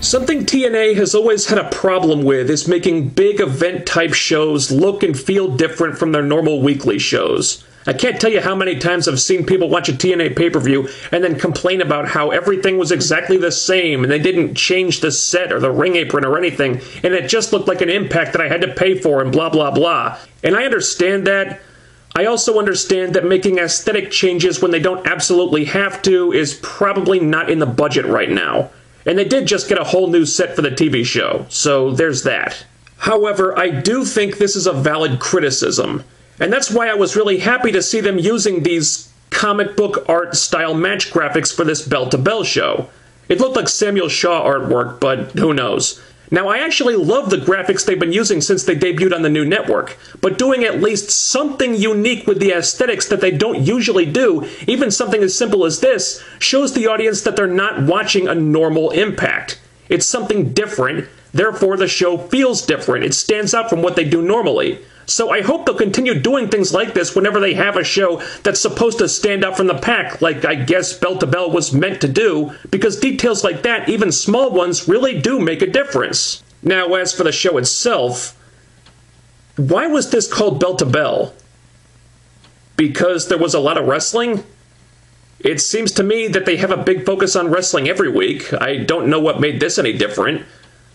Something TNA has always had a problem with is making big event-type shows look and feel different from their normal weekly shows. I can't tell you how many times I've seen people watch a TNA pay-per-view and then complain about how everything was exactly the same and they didn't change the set or the ring apron or anything, and it just looked like an Impact that I had to pay for and blah blah blah. And I understand that. I also understand that making aesthetic changes when they don't absolutely have to is probably not in the budget right now. And they did just get a whole new set for the TV show, so there's that. However, I do think this is a valid criticism, and that's why I was really happy to see them using these comic book art style match graphics for this bell-to-bell show. It looked like Samuel Shaw artwork, but who knows. Now, I actually love the graphics they've been using since they debuted on the new network, but doing at least something unique with the aesthetics that they don't usually do, even something as simple as this, shows the audience that they're not watching a normal Impact. It's something different, therefore the show feels different. It stands out from what they do normally. So I hope they'll continue doing things like this whenever they have a show that's supposed to stand out from the pack, like I guess Bell to Bell was meant to do, because details like that, even small ones, really do make a difference. Now, as for the show itself, why was this called Bell to Bell? Because there was a lot of wrestling? It seems to me that they have a big focus on wrestling every week. I don't know what made this any different,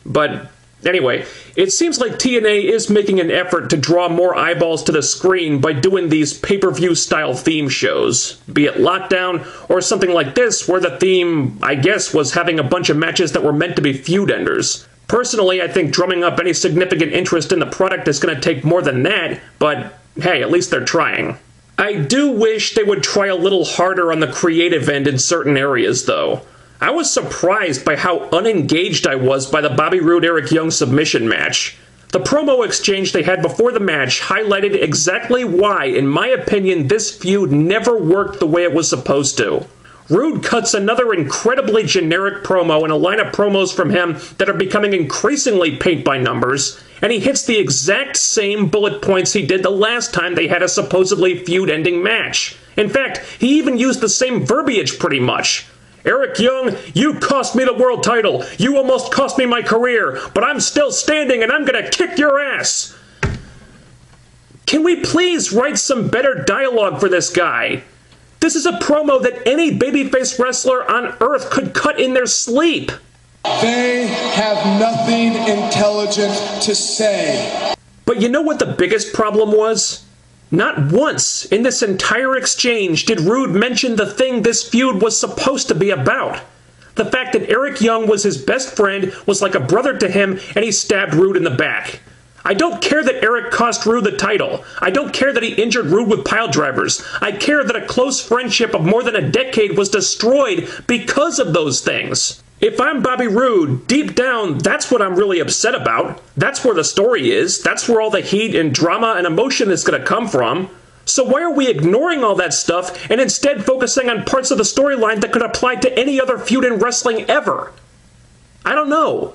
but anyway, it seems like TNA is making an effort to draw more eyeballs to the screen by doing these pay-per-view style theme shows, be it Lockdown or something like this where the theme, I guess, was having a bunch of matches that were meant to be feud enders. Personally, I think drumming up any significant interest in the product is going to take more than that, but hey, at least they're trying. I do wish they would try a little harder on the creative end in certain areas, though. I was surprised by how unengaged I was by the Bobby Roode-Eric Young submission match. The promo exchange they had before the match highlighted exactly why, in my opinion, this feud never worked the way it was supposed to. Roode cuts another incredibly generic promo in a line of promos from him that are becoming increasingly paint-by-numbers, and he hits the exact same bullet points he did the last time they had a supposedly feud-ending match. In fact, he even used the same verbiage pretty much. Eric Young, you cost me the world title. You almost cost me my career, but I'm still standing and I'm gonna kick your ass. Can we please write some better dialogue for this guy? This is a promo that any babyface wrestler on Earth could cut in their sleep. They have nothing intelligent to say. But you know what the biggest problem was? Not once in this entire exchange did Roode mention the thing this feud was supposed to be about. The fact that Eric Young was his best friend, was like a brother to him, and he stabbed Roode in the back. I don't care that Eric cost Roode the title. I don't care that he injured Roode with pile drivers. I care that a close friendship of more than a decade was destroyed because of those things. If I'm Bobby Roode, deep down, that's what I'm really upset about. That's where the story is. That's where all the heat and drama and emotion is going to come from. So why are we ignoring all that stuff and instead focusing on parts of the storyline that could apply to any other feud in wrestling ever? I don't know.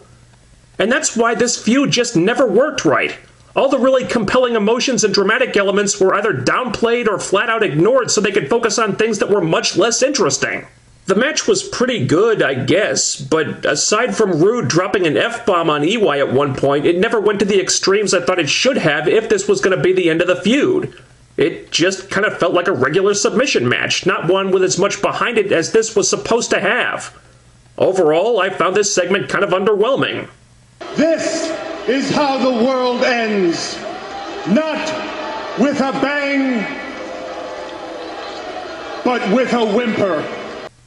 And that's why this feud just never worked right. All the really compelling emotions and dramatic elements were either downplayed or flat out ignored so they could focus on things that were much less interesting. The match was pretty good, I guess, but aside from Roode dropping an F-bomb on EY at one point, it never went to the extremes I thought it should have if this was going to be the end of the feud. It just kind of felt like a regular submission match, not one with as much behind it as this was supposed to have. Overall, I found this segment kind of underwhelming. This is how the world ends. Not with a bang, but with a whimper.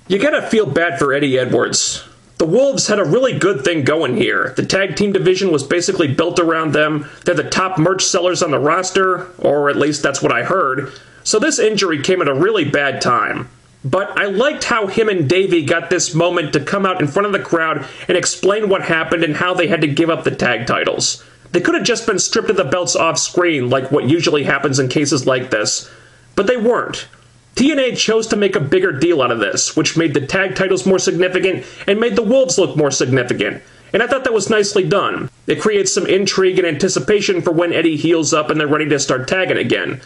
You gotta feel bad for Eddie Edwards. The Wolves had a really good thing going here. The tag team division was basically built around them. They're the top merch sellers on the roster, or at least that's what I heard. So this injury came at a really bad time. But I liked how him and Davey got this moment to come out in front of the crowd and explain what happened and how they had to give up the tag titles. They could have just been stripped of the belts off screen like what usually happens in cases like this. But they weren't. TNA chose to make a bigger deal out of this, which made the tag titles more significant and made the Wolves look more significant. And I thought that was nicely done. It creates some intrigue and anticipation for when Eddie heals up and they're ready to start tagging again.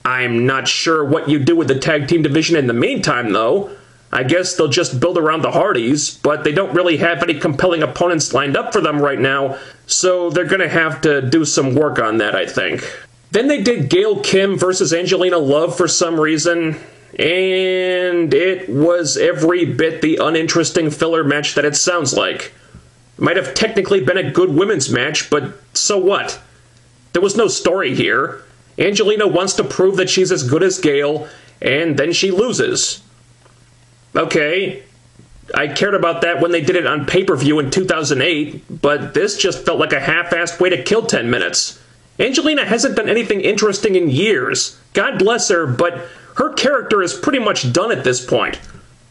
I'm not sure what you do with the tag team division in the meantime, though. I guess they'll just build around the Hardys, but they don't really have any compelling opponents lined up for them right now, so they're gonna have to do some work on that, I think. Then they did Gail Kim versus Angelina Love for some reason, and it was every bit the uninteresting filler match that it sounds like. It might have technically been a good women's match, but so what? There was no story here. Angelina wants to prove that she's as good as Gail, and then she loses. Okay, I cared about that when they did it on pay-per-view in 2008, but this just felt like a half-assed way to kill 10 minutes. Angelina hasn't done anything interesting in years. God bless her, but her character is pretty much done at this point.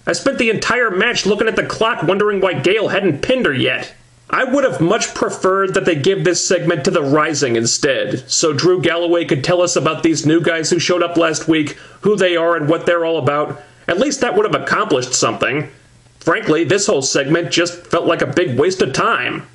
I spent the entire match looking at the clock wondering why Gail hadn't pinned her yet. I would have much preferred that they give this segment to the Rising instead, so Drew Galloway could tell us about these new guys who showed up last week, who they are and what they're all about. At least that would have accomplished something. Frankly, this whole segment just felt like a big waste of time.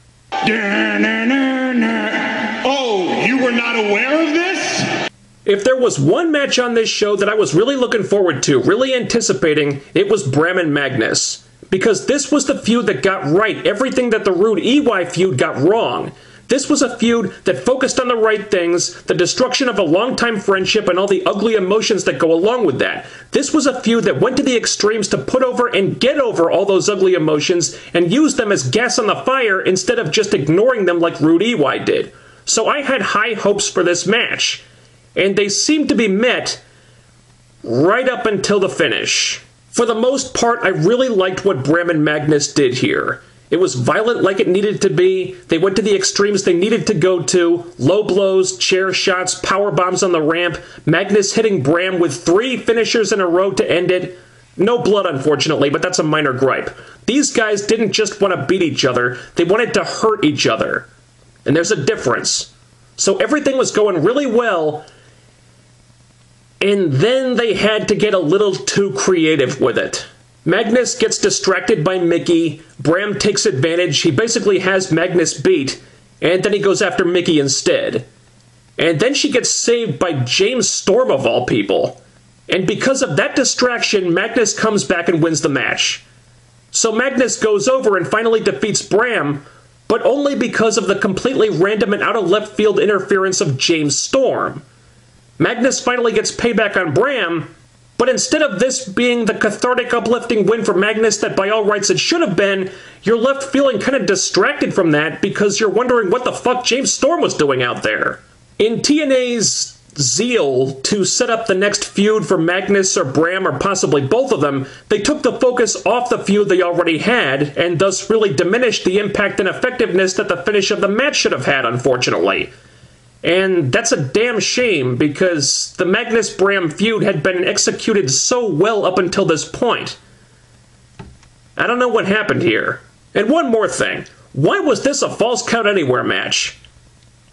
Oh, you were not aware of this? If there was one match on this show that I was really looking forward to, really anticipating, it was Bram and Magnus. Because this was the feud that got right everything that the Rude EY feud got wrong. This was a feud that focused on the right things, the destruction of a longtime friendship and all the ugly emotions that go along with that. This was a feud that went to the extremes to put over and get over all those ugly emotions and use them as gas on the fire instead of just ignoring them like Rude EY did. So I had high hopes for this match, and they seemed to be met right up until the finish. For the most part, I really liked what Bram and Magnus did here. It was violent like it needed to be. They went to the extremes they needed to go to. Low blows, chair shots, power bombs on the ramp. Magnus hitting Bram with 3 finishers in a row to end it. No blood, unfortunately, but that's a minor gripe. These guys didn't just want to beat each other. They wanted to hurt each other. And there's a difference. So everything was going really well, and then they had to get a little too creative with it. Magnus gets distracted by Mickey, Bram takes advantage, he basically has Magnus beat, and then he goes after Mickey instead. And then she gets saved by James Storm of all people. And because of that distraction, Magnus comes back and wins the match. So Magnus goes over and finally defeats Bram, but only because of the completely random and out of left field interference of James Storm. Magnus finally gets payback on Bram, but instead of this being the cathartic, uplifting win for Magnus that by all rights it should have been, you're left feeling kind of distracted from that because you're wondering what the fuck James Storm was doing out there. In TNA's zeal to set up the next feud for Magnus or Bram or possibly both of them, they took the focus off the feud they already had and thus really diminished the impact and effectiveness that the finish of the match should have had, unfortunately. And that's a damn shame, because the Magnus-Bram feud had been executed so well up until this point. I don't know what happened here. And one more thing. Why was this a Falls Count Anywhere match?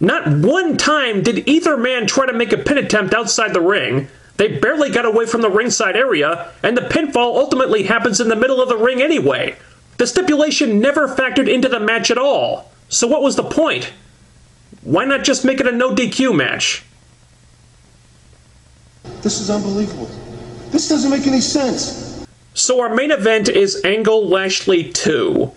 Not one time did either man try to make a pin attempt outside the ring. They barely got away from the ringside area, and the pinfall ultimately happens in the middle of the ring anyway. The stipulation never factored into the match at all. So what was the point? Why not just make it a no DQ match? This is unbelievable. This doesn't make any sense. So our main event is Angle Lashley 2.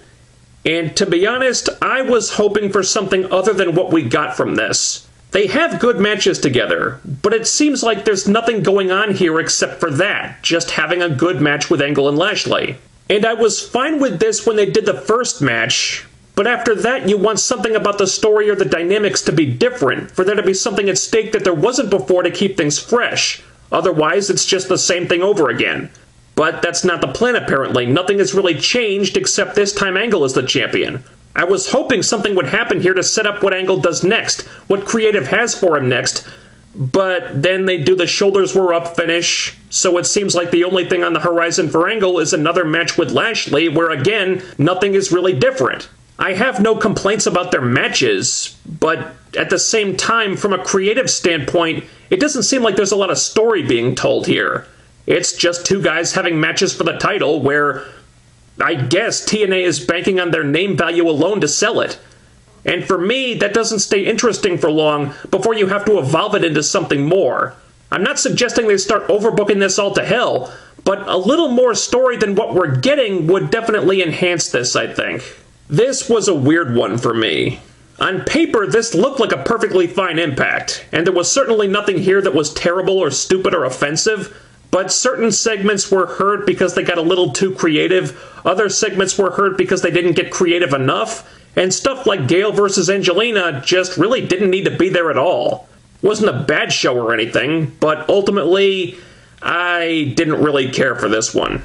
And to be honest, I was hoping for something other than what we got from this. They have good matches together, but it seems like there's nothing going on here except for that, just having a good match with Angle and Lashley. And I was fine with this when they did the first match, but after that you want something about the story or the dynamics to be different, for there to be something at stake that there wasn't before to keep things fresh. Otherwise, it's just the same thing over again. But that's not the plan, apparently. Nothing has really changed, except this time Angle is the champion. I was hoping something would happen here to set up what Angle does next, what creative has for him next, but then they do the shoulders were up finish, so it seems like the only thing on the horizon for Angle is another match with Lashley, where again, nothing is really different. I have no complaints about their matches, but at the same time, from a creative standpoint, it doesn't seem like there's a lot of story being told here. It's just two guys having matches for the title where I guess TNA is banking on their name value alone to sell it. And for me, that doesn't stay interesting for long before you have to evolve it into something more. I'm not suggesting they start overbooking this all to hell, but a little more story than what we're getting would definitely enhance this, I think. This was a weird one for me. On paper, this looked like a perfectly fine Impact, and there was certainly nothing here that was terrible or stupid or offensive, but certain segments were hurt because they got a little too creative, other segments were hurt because they didn't get creative enough, and stuff like Gale versus Angelina just really didn't need to be there at all. Wasn't a bad show or anything, but ultimately, I didn't really care for this one.